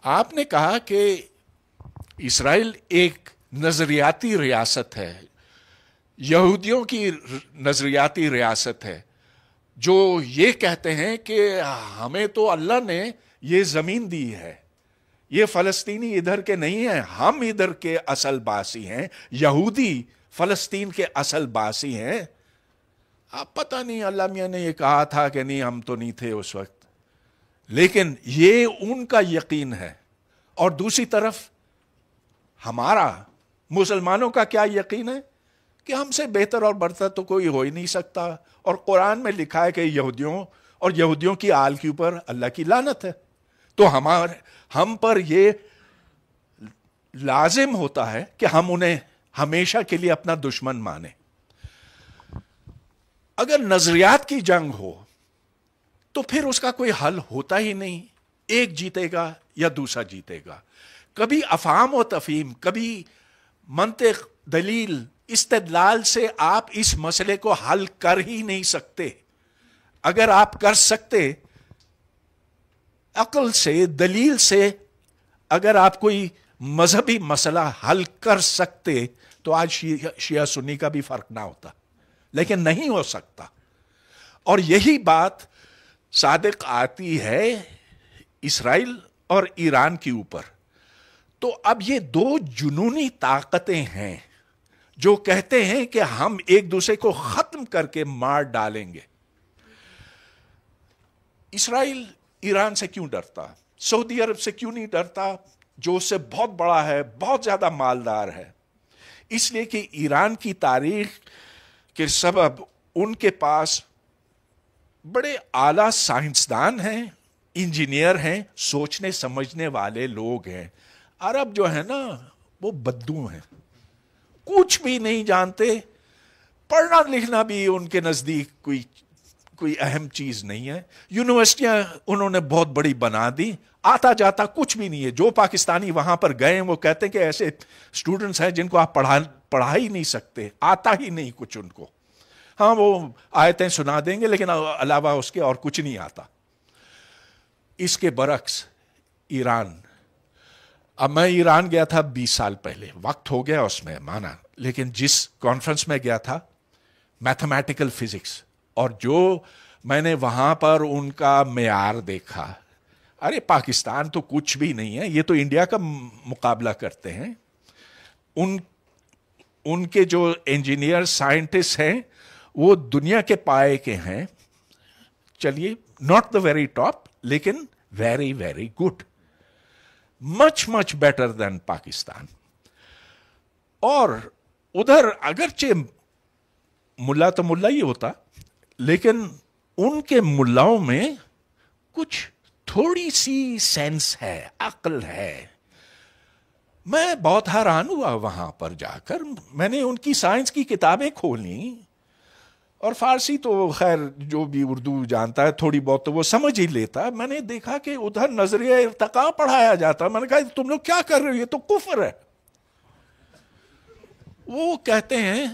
آپ نے کہا کہ اسرائیل ایک نظریاتی ریاست ہے، یہودیوں کی نظریاتی ریاست ہے، جو یہ کہتے ہیں کہ ہمیں تو اللہ نے یہ زمین دی ہے، یہ فلسطینی ادھر کے نہیں ہیں، ہم ادھر کے اصل باسی ہیں، یہودی فلسطین کے اصل باسی ہیں۔ اب پتہ نہیں اللہ میاں نے یہ کہا تھا کہ نہیں، ہم تو نہیں تھے اس وقت، لیکن یہ ان کا یقین ہے۔ اور دوسری طرف ہمارا مسلمانوں کا کیا یقین ہے کہ ہم سے بہتر اور برتر تو کوئی ہو ہی نہیں سکتا، اور قرآن میں لکھا ہے کہ یہودیوں اور یہودیوں کی آل کے اوپر اللہ کی لعنت ہے۔ تو ہم پر یہ لازم ہوتا ہے کہ ہم انہیں ہمیشہ کے لیے اپنا دشمن مانیں۔ اگر نظریات کی جنگ ہو تو پھر اس کا کوئی حل ہوتا ہی نہیں، ایک جیتے گا یا دوسرا جیتے گا۔ کبھی افہام و تفہیم، کبھی منطق، دلیل، استدلال سے آپ اس مسئلے کو حل کر ہی نہیں سکتے۔ اگر آپ کر سکتے، عقل سے، دلیل سے اگر آپ کوئی مذہبی مسئلہ حل کر سکتے تو آج شیعہ سنی کا بھی فرق نہ ہوتا، لیکن نہیں ہو سکتا۔ اور یہی بات صادق آتی ہے اسرائیل اور ایران کے اوپر۔ تو اب یہ دو جنونی طاقتیں ہیں جو کہتے ہیں کہ ہم ایک دوسرے کو ختم کر کے مار ڈالیں گے۔ اسرائیل ایران سے کیوں ڈرتا؟ سعودی عرب سے کیوں نہیں ڈرتا جو اس سے بہت بڑا ہے، بہت زیادہ مالدار ہے؟ اس لیے کہ ایران کی تاریخ کے سبب ان کے پاس بڑے اعلیٰ سائنسدان ہیں، انجینئر ہیں، سوچنے سمجھنے والے لوگ ہیں۔ عرب جو ہے نا وہ بدو ہیں، کچھ بھی نہیں جانتے، پڑھنا لکھنا بھی ان کے نزدیک کوئی اہم چیز نہیں ہے۔ یونیورسٹیاں انہوں نے بہت بڑی بنا دی، آتا جاتا کچھ بھی نہیں ہے۔ جو پاکستانی وہاں پر گئے وہ کہتے ہیں کہ ایسے اسٹوڈنٹس ہیں جن کو آپ پڑھا ہی نہیں سکتے، آتا ہی نہیں کچھ ان کو۔ ہاں وہ آیتیں سنا دیں گے لیکن علاوہ اس کے اور کچھ نہیں آتا۔ اس کے برعکس ایران، اب میں ایران گیا تھا 20 سال پہلے، وقت ہو گیا اس میں مانا، لیکن جس کانفرنس میں گیا تھا میتھمیٹیکل فزکس، اور جو میں نے وہاں پر ان کا معیار دیکھا، ارے پاکستان تو کچھ بھی نہیں ہے، یہ تو انڈیا کا مقابلہ کرتے ہیں۔ ان کے جو انجینئر سائنٹسٹ ہیں وہ دنیا کے پائے کے ہیں، چلیے ناٹ دا ویری ٹاپ لیکن very very good, much better than Pakistan. اور ادھر اگرچہ ملا تو ملا ہی ہوتا، لیکن ان کے ملاؤں میں کچھ تھوڑی سی سینس ہے، عقل ہے۔ میں بہت حیران ہوا وہاں پر جا کر، میں نے ان کی سائنس کی کتابیں کھولیں، اور فارسی تو خیر جو بھی اردو جانتا ہے تھوڑی بہت تو وہ سمجھ ہی لیتا۔ میں نے دیکھا کہ ادھر نظریہ ارتقاء پڑھایا جاتا، میں نے کہا تم لوگ کیا کر رہے ہو، یہ تو کفر ہے۔ وہ کہتے ہیں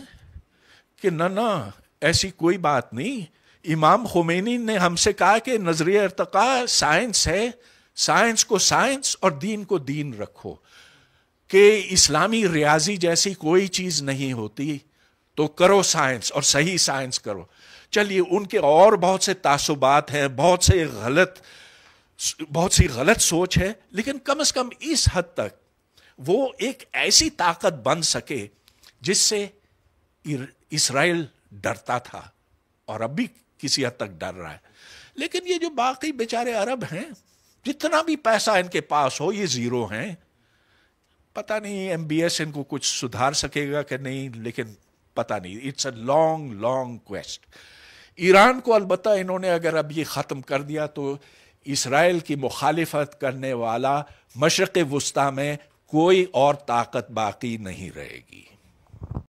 کہ نہ ایسی کوئی بات نہیں، امام خمینی نے ہم سے کہا کہ نظریہ ارتقاء سائنس ہے، سائنس کو سائنس اور دین کو دین رکھو، کہ اسلامی ریاضی جیسی کوئی چیز نہیں ہوتی، تو کرو سائنس اور صحیح سائنس کرو۔ چلیے ان کے اور بہت سے تعصبات ہیں، بہت سی غلط سوچ ہے، لیکن کم از کم اس حد تک وہ ایک ایسی طاقت بن سکے جس سے اسرائیل ڈرتا تھا اور اب بھی کسی حد تک ڈر رہا ہے۔ لیکن یہ جو باقی بیچارے عرب ہیں، جتنا بھی پیسہ ان کے پاس ہو یہ زیرو ہیں۔ پتہ نہیں ایم بی ایس ان کو کچھ سدھار سکے گا کہ نہیں، لیکن پتہ نہیں، it's a long quest. Iran کو البتہ انہوں نے اگر اب یہ ختم کر دیا تو اسرائیل کی مخالفت کرنے والا مشرق وسطیٰ میں کوئی اور طاقت باقی نہیں رہے گی۔